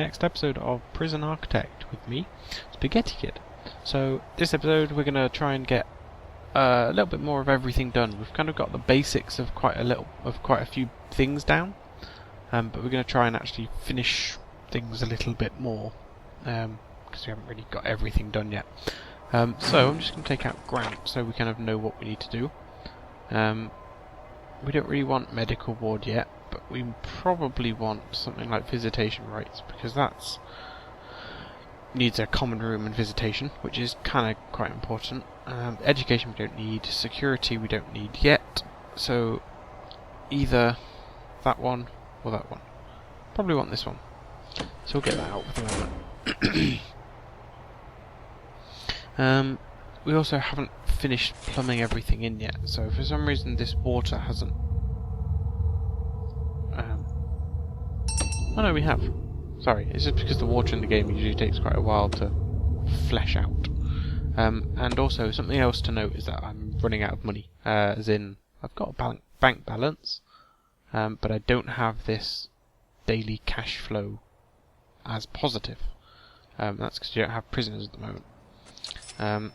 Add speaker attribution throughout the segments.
Speaker 1: next episode of Prison Architect with me, Spaghetti Kid. So this episode we're going to try and get a little bit more of everything done. We've kind of got the basics of quite a few things down, but we're going to try and actually finish things a little bit more, because we haven't really got everything done yet. So I'm just going to take out Grant so we kind of know what we need to do. We don't really want medical ward yet, but we probably want something like visitation rights, because that's needs a common room and visitation, which is kind of quite important. Education we don't need, security we don't need yet, so either that one or that one. Probably want this one, so we'll get that out for the moment. We also haven't finished plumbing everything in yet, so for some reason this water hasn't... oh no, we have. Sorry, it's just because the water in the game usually takes quite a while to flesh out. And also, something else to note is that I'm running out of money, as in, I've got a bank balance, but I don't have this daily cash flow as positive. That's because you don't have prisoners at the moment.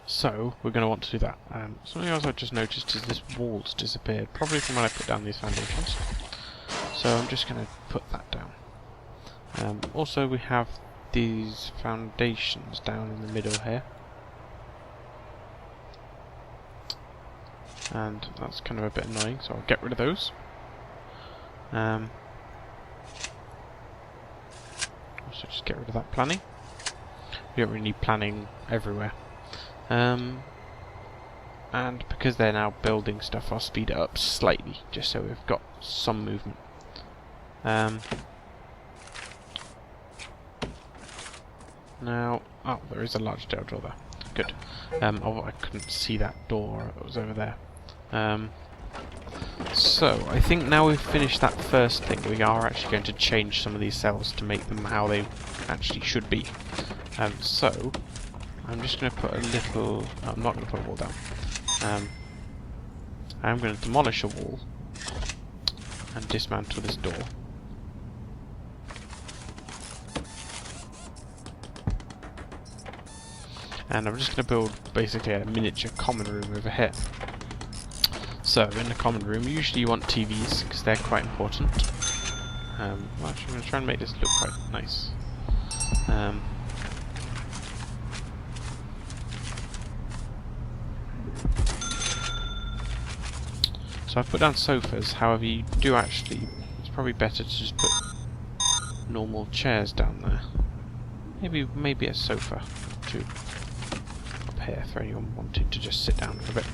Speaker 1: So, we're going to want to do that. Something else I've just noticed is this wall's disappeared, probably from when I put down these foundations. So I'm just going to put that down. Also, we have these foundations down in the middle here. And that's kind of a bit annoying, so I'll get rid of those. Also, just get rid of that planning. We don't really need planning everywhere. And because they're now building stuff, I'll speed it up slightly, just so we've got some movement. Now, oh, there is a large jail door there. Good. Oh, I couldn't see that door. It was over there. So, I think now we've finished that first thing, we are actually going to change some of these cells to make them how they actually should be. So, I'm just going to put a little... oh, I'm not going to put a wall down. I'm going to demolish a wall and dismantle this door. And I'm just going to build basically a miniature common room over here. So, in the common room, usually you want TVs, because they're quite important. Well, actually, I'm going to try and make this look quite nice. So I've put down sofas, however you do actually, it's probably better to just put normal chairs down there. Maybe a sofa or two up here for anyone wanting to just sit down for a bit.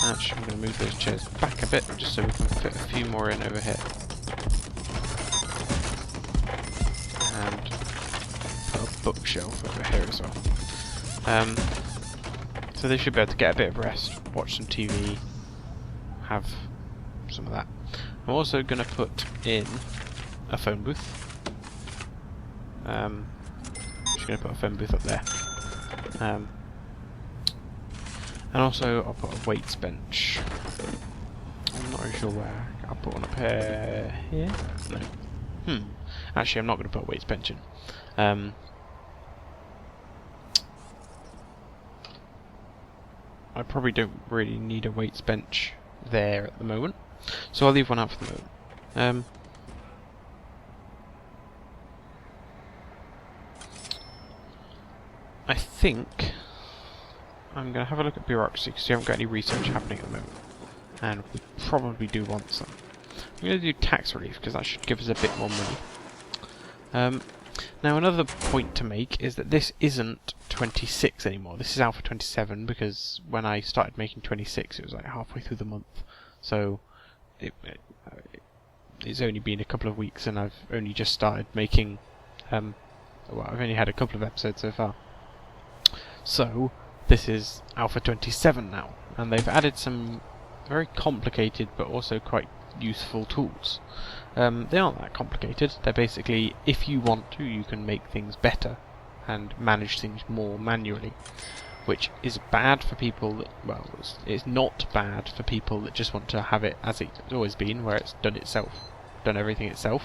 Speaker 1: Actually, I'm going to move those chairs back a bit just so we can fit a few more in over here. And put a bookshelf over here as well. So they should be able to get a bit of rest, watch some TV, have some of that. I'm also going to put in a phone booth. I'm just going to put a phone booth up there. And also I'll put a weights bench. I'm not really sure where. I'll put one up here. No. Actually, I'm not going to put a weights bench in. I probably don't really need a weights bench there at the moment, so I'll leave one out for the moment. I think I'm going to have a look at bureaucracy, because we haven't got any research happening at the moment, and we probably do want some. I'm going to do tax relief, because that should give us a bit more money. Now, another point to make is that this isn't 26 anymore. This is Alpha 27, because when I started making 26, it was like halfway through the month. So, it's only been a couple of weeks, and I've only just started making... well, I've only had a couple of episodes so far. So, this is Alpha 27 now, and they've added some very complicated but also quite useful tools. They aren't that complicated. They're basically, if you want to, you can make things better and manage things more manually which is bad for people that, well, it's not bad for people that just want to have it as it's always been, where it's done everything itself.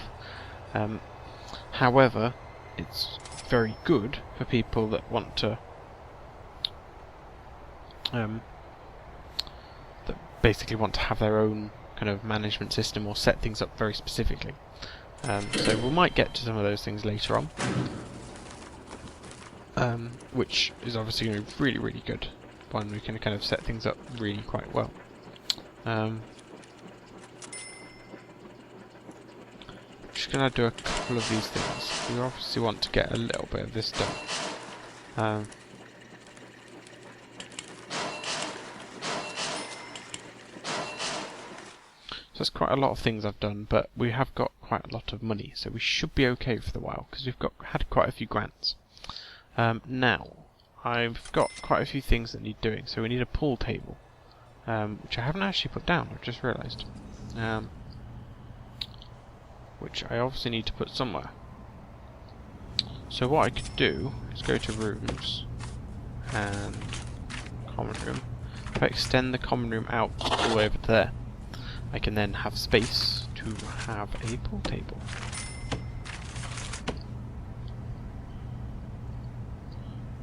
Speaker 1: However, it's very good for people that want to that basically want to have their own kind of management system or set things up very specifically. So we might get to some of those things later on, which is obviously going to be really, really good when we can kind of set things up really quite well. Just going to do a couple of these things. We obviously want to get a little bit of this done. So that's quite a lot of things I've done, but we have got quite a lot of money, so we should be okay for the while, because we've had quite a few grants. Now, I've got quite a few things that need doing, so we need a pool table, which I haven't actually put down, I've just realised. Which I obviously need to put somewhere. So what I could do is go to rooms, and common room. If I extend the common room out all the way over to there, I can then have space to have a pool table.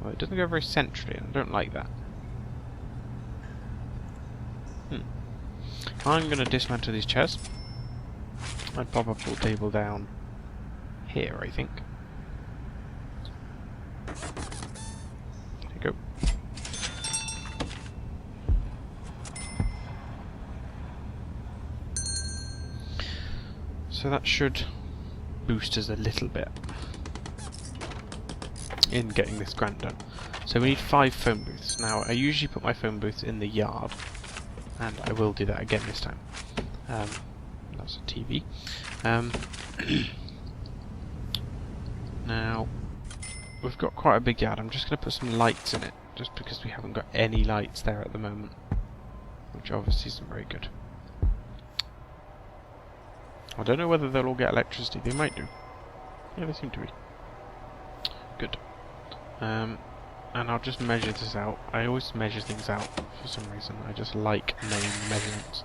Speaker 1: Well, it doesn't go very centrally, and I don't like that. I'm going to dismantle these chairs. I'd pop a pool table down here, I think. There you go. So that should boost us a little bit in getting this grant done. So we need 5 phone booths. Now, I usually put my phone booths in the yard, and I will do that again this time. That's a TV. Now, we've got quite a big yard. I'm just going to put some lights in it, just because we haven't got any lights there at the moment, which obviously isn't very good. I don't know whether they'll all get electricity. They might do. Yeah, they seem to be. Good. And I'll just measure this out. I always measure things out for some reason. I just like knowing measurements.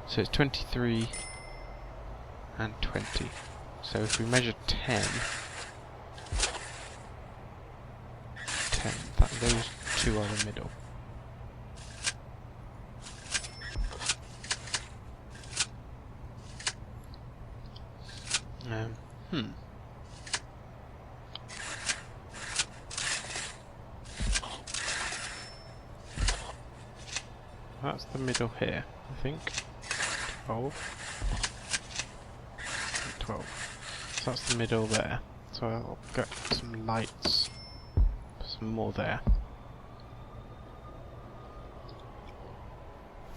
Speaker 1: So it's 23 and 20. So if we measure 10, those two are the middle. That's the middle here, I think. 12. So that's the middle there. So I'll get some lights, some more there.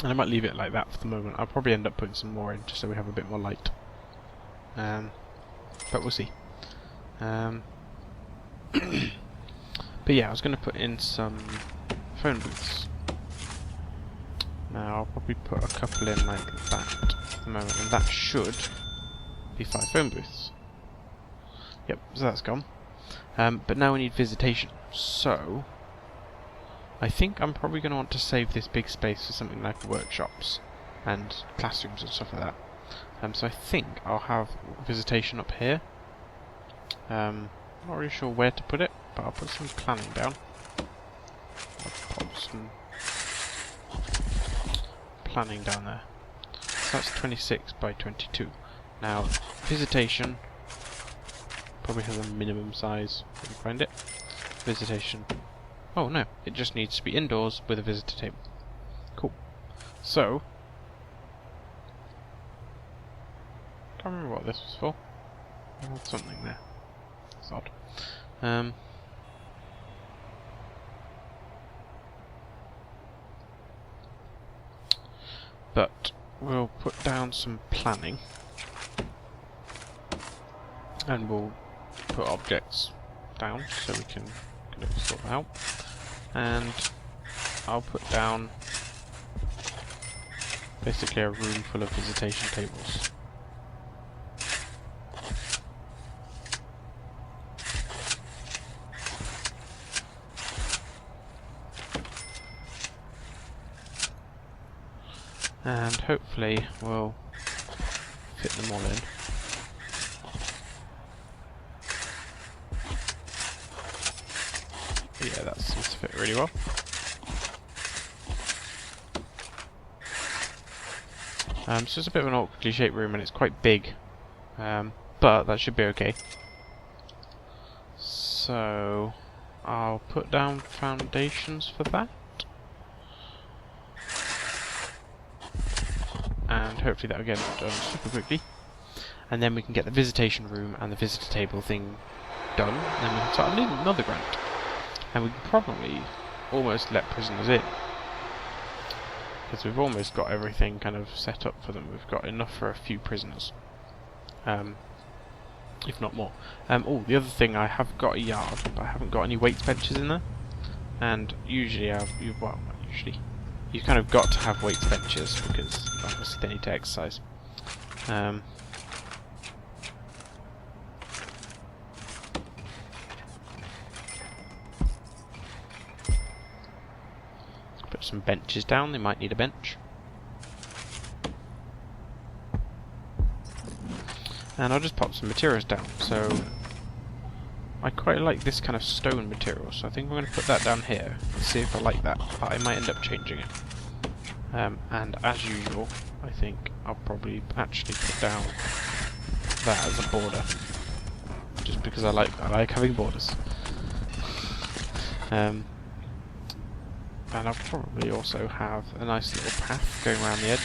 Speaker 1: And I might leave it like that for the moment. I'll probably end up putting some more in, just so we have a bit more light. But we'll see. But yeah, I was going to put in some phone booths. Now I'll probably put a couple in like that at the moment, and that should be 5 phone booths. Yep, so that's gone. But now we need visitation. So I think I'm probably going to want to save this big space for something like workshops and classrooms and stuff like that. So I think I'll have visitation up here. Not really sure where to put it, but I'll put some planning down. I'll pop some planning down there. So that's 26 by 22. Now, visitation probably has a minimum size, if you find it. Visitation. Oh no, it just needs to be indoors with a visitor table. Cool. So, can't remember what this was for. I had something there. It's odd. But we'll put down some planning, and we'll put objects down so we can kind of sort it out. And I'll put down basically a room full of visitation tables. And hopefully we'll fit them all in. Yeah, that seems to fit really well. So it's a bit of an awkwardly shaped room and it's quite big, but that should be okay. So I'll put down foundations for that, and hopefully that'll get it done super quickly, and then we can get the visitation room and the visitor table thing done, and then we can start another grant, and we can probably almost let prisoners in. Because we've almost got everything kind of set up for them. We've got enough for a few prisoners, if not more. Oh, the other thing, I have got a yard, but I haven't got any weights benches in there. And usually, well, not usually, you've kind of got to have weights benches because obviously they need to exercise. Put some benches down, they might need a bench. And I'll just pop some materials down. So I quite like this kind of stone material, so I think I'm going to put that down here and see if I like that, but I might end up changing it. And as usual, I think I'll probably actually put down that as a border, just because I like having borders. And I'll probably also have a nice little path going around the edge.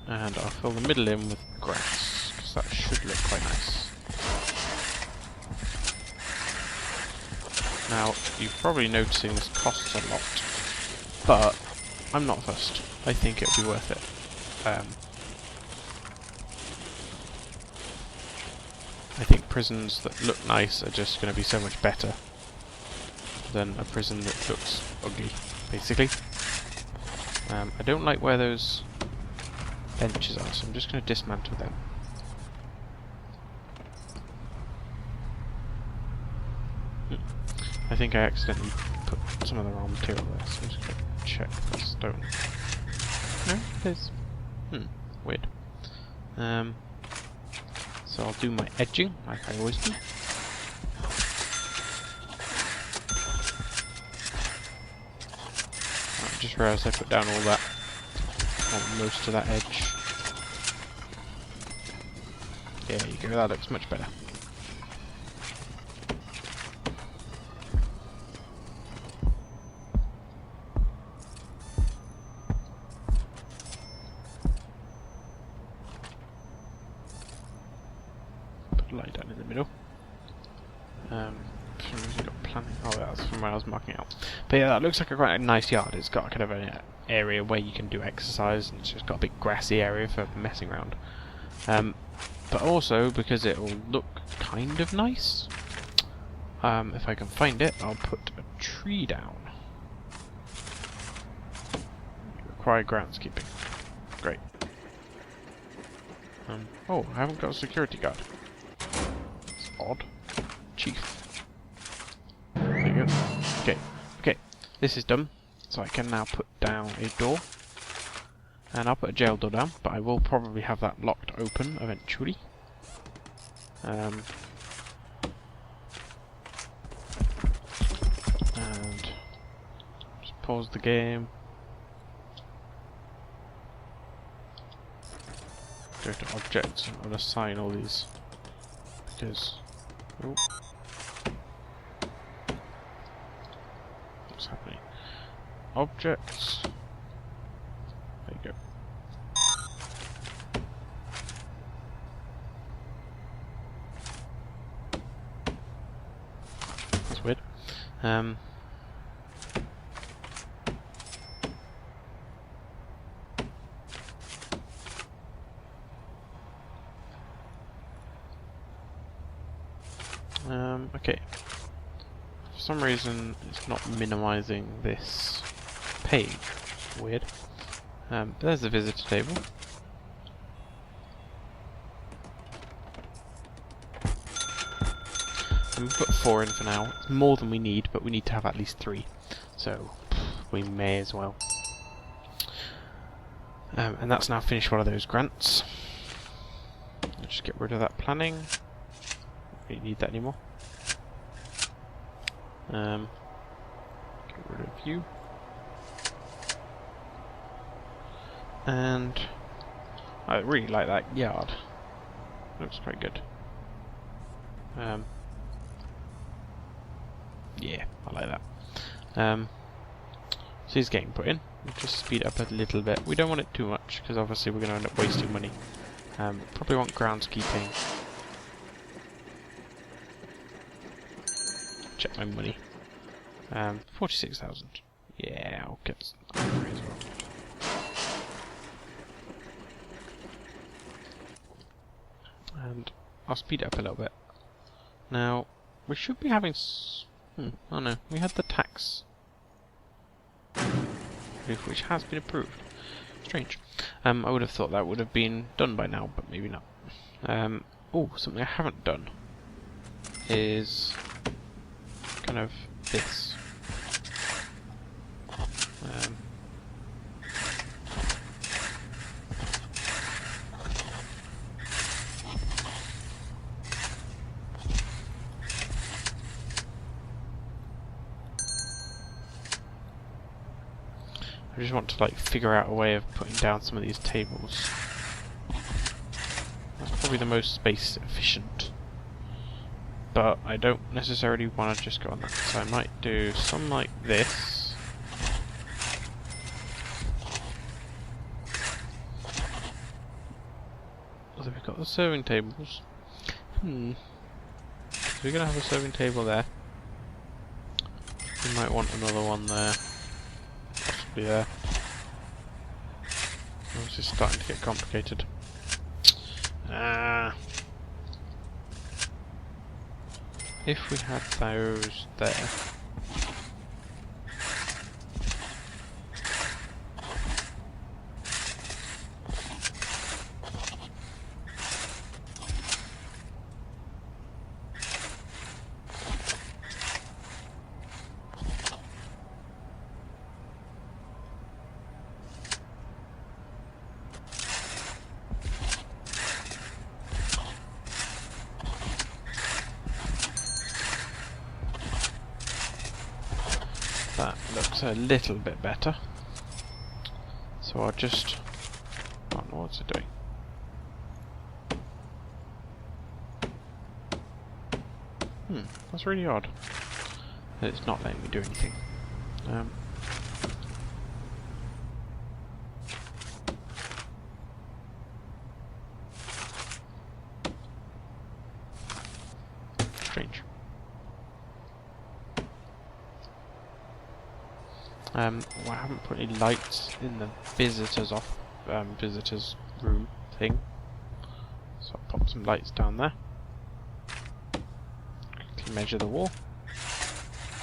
Speaker 1: And I'll fill the middle in with grass, because that should look quite nice. Now, you're probably noticing this costs a lot, but I'm not fussed. I think it'll be worth it. I think prisons that look nice are just going to be so much better than a prison that looks ugly, basically. I don't like where those benches are, so I'm just going to dismantle them. I think I accidentally put some of the wrong material there, so I'm just going to check the stone. No, there's... weird. So I'll do my edging, like I always do. I just realised I put down all that, on most of that edge. There you go, that looks much better. Light down in the middle. For some reason got planning. Oh, that's from where I was marking out. But yeah, that looks like quite a nice yard. It's got kind of an area where you can do exercise, and it's just got a big grassy area for messing around. But also because it will look kind of nice. If I can find it, I'll put a tree down. Require groundskeeping. Great. Oh, I haven't got a security guard. Odd. Chief. There you go. Okay, this is done. So I can now put down a door. And I'll put a jail door down, but I will probably have that locked open eventually. And just pause the game. Go to objects and assign all these. Because what's happening? Objects. There you go. That's weird. Okay. For some reason, it's not minimizing this page. Weird. There's the visitor table. And we've got 4 in for now. It's more than we need, but we need to have at least 3. So we may as well. And that's now finished one of those grants. I'll just get rid of that planning. We don't need that anymore. Get rid of you. And I really like that yard. Looks quite good. Yeah, I like that. So he's getting put in. We'll just speed it up a little bit. We don't want it too much because obviously we're going to end up wasting money. Probably want groundskeeping. Check my money. 46,000. Yeah, I'll get some ivory as well. And I'll speed it up a little bit. Now, we should be having... oh no, we had the tax which has been approved. Strange. I would have thought that would have been done by now, but maybe not. Oh, something I haven't done is kind of this. I just want to like figure out a way of putting down some of these tables. That's probably the most space efficient. But I don't necessarily want to just go on that, so I might do something like this. So we've got the serving tables. So we're going to have a serving table there. We might want another one there. Possibly there. Oh, this is starting to get complicated. If we had those there. That looks a little bit better. So I'll just... I don't know what's it doing. That's really odd. It's not letting me do anything. Strange. Well, I haven't put any lights in the visitors room thing, so I'll pop some lights down there. Quickly measure the wall.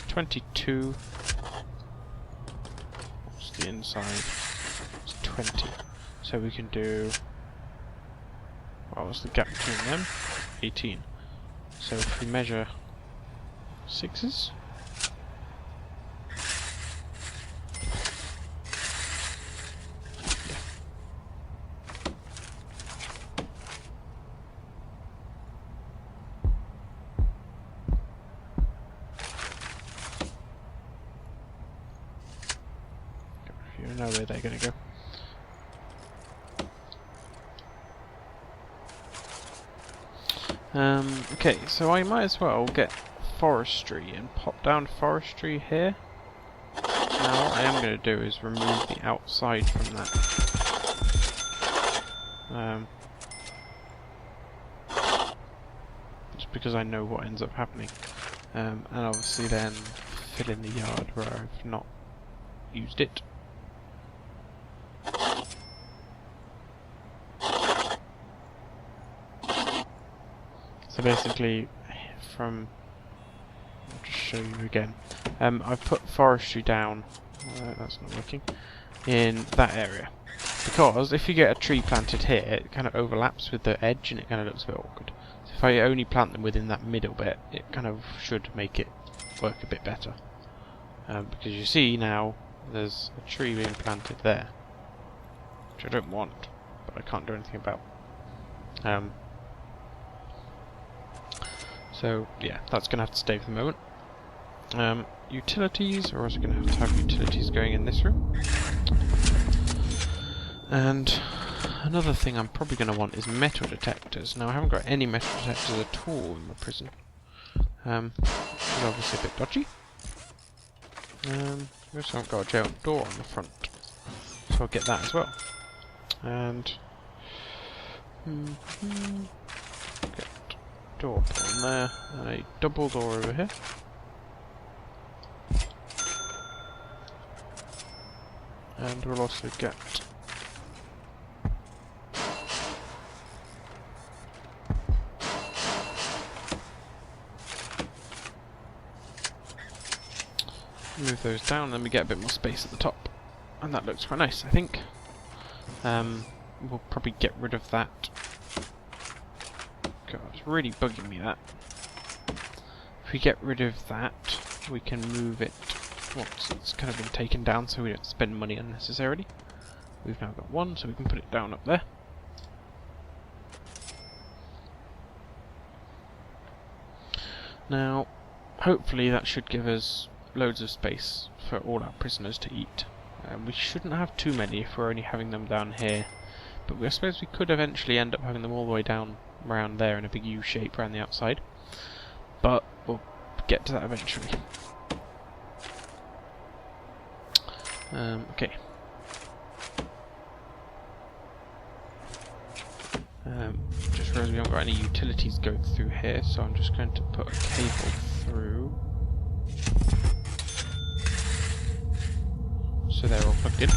Speaker 1: 22. What's the inside? It's 20. So we can do. What was the gap between them? 18. So if we measure 6s. You know where they're going to go. Okay, so I might as well get forestry and pop down forestry here. Now what I am going to do is remove the outside from that. Just because I know what ends up happening. And obviously then fill in the yard where I've not used it. So basically, I'll just show you again. I've put forestry down, that's not working, in that area. Because if you get a tree planted here, it kind of overlaps with the edge and it kind of looks a bit awkward. So if if I only plant them within that middle bit, it kind of should make it work a bit better. Because you see now, there's a tree being planted there, which I don't want, but I can't do anything about. So yeah, that's going to have to stay for the moment. Utilities, or else we're going to have utilities going in this room. And another thing I'm probably going to want is metal detectors. Now I haven't got any metal detectors at all in my prison. Which is obviously a bit dodgy. We also haven't got a jail door on the front, so I'll get that as well. And get door put on there, and a double door over here. And we'll also get move those down, then we get a bit more space at the top, and that looks quite nice, I think. We'll probably get rid of that. God, it's really bugging me, that. If we get rid of that, we can move it once it's kind of been taken down, so we don't spend money unnecessarily. We've now got one, so we can put it down up there. Now, hopefully that should give us loads of space for all our prisoners to eat. We shouldn't have too many if we're only having them down here, but I suppose we could eventually end up having them all the way down around there in a big U shape around the outside, but we'll get to that eventually. Okay. Just realised we haven't got any utilities going through here, so I'm just going to put a cable through. So they're all plugged in.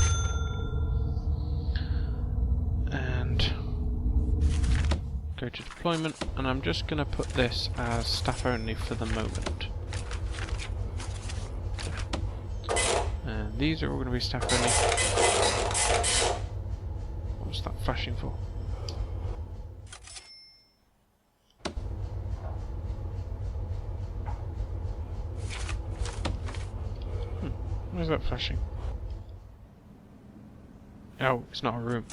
Speaker 1: And go to deployment, and I'm just going to put this as staff only for the moment. And these are all going to be staff only. What's that flashing for? Why is that flashing? Oh, it's not a room.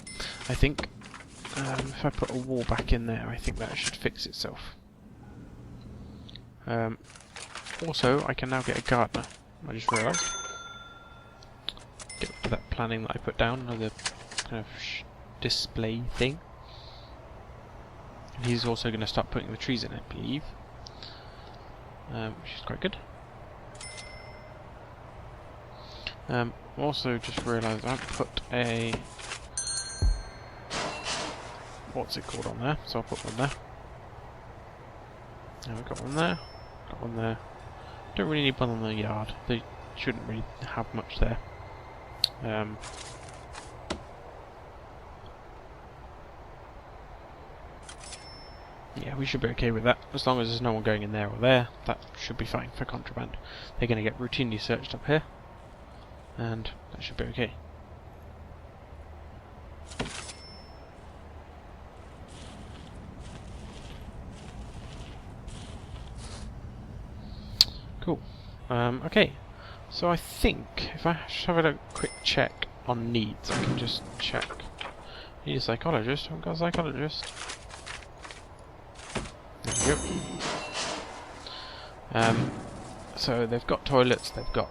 Speaker 1: I think if I put a wall back in there, I think that should fix itself. Also, I can now get a gardener. I just realised. Get rid of that planning that I put down, another kind of display thing. And he's also going to start putting the trees in, I believe. Which is quite good. Also just realised I've put a... what's it called on there, so I'll put one there. Now we've got one there, got one there. Don't really need one on the yard, they shouldn't really have much there. Yeah, we should be okay with that. As long as there's no one going in there or there, that should be fine for contraband. They're going to get routinely searched up here, and that should be okay. Cool. Okay, so I think if I just have a quick check on needs, I can just check. Need a psychologist? I haven't got a psychologist. There we go. So they've got toilets, they've got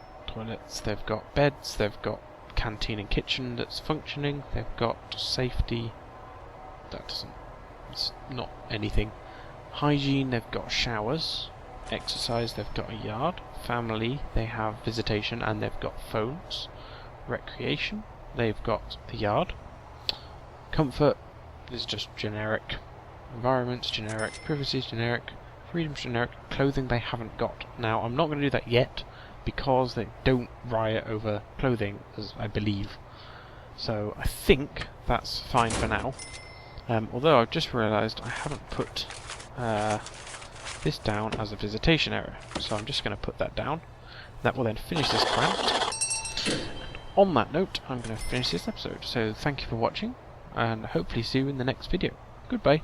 Speaker 1: beds, they've got canteen and kitchen that's functioning, they've got safety, it's not anything. Hygiene, they've got showers. Exercise, they've got a yard. Family, they have visitation and they've got phones. Recreation, they've got the yard. Comfort is just generic. Environment's generic. Privacy's generic. Freedom's generic. Clothing they haven't got. Now, I'm not going to do that yet because they don't riot over clothing, as I believe. So I think that's fine for now. Although I've just realised I haven't put this down as a visitation error, so I'm just going to put that down. That will then finish this grant. And on that note, I'm going to finish this episode. So thank you for watching, and hopefully see you in the next video. Goodbye.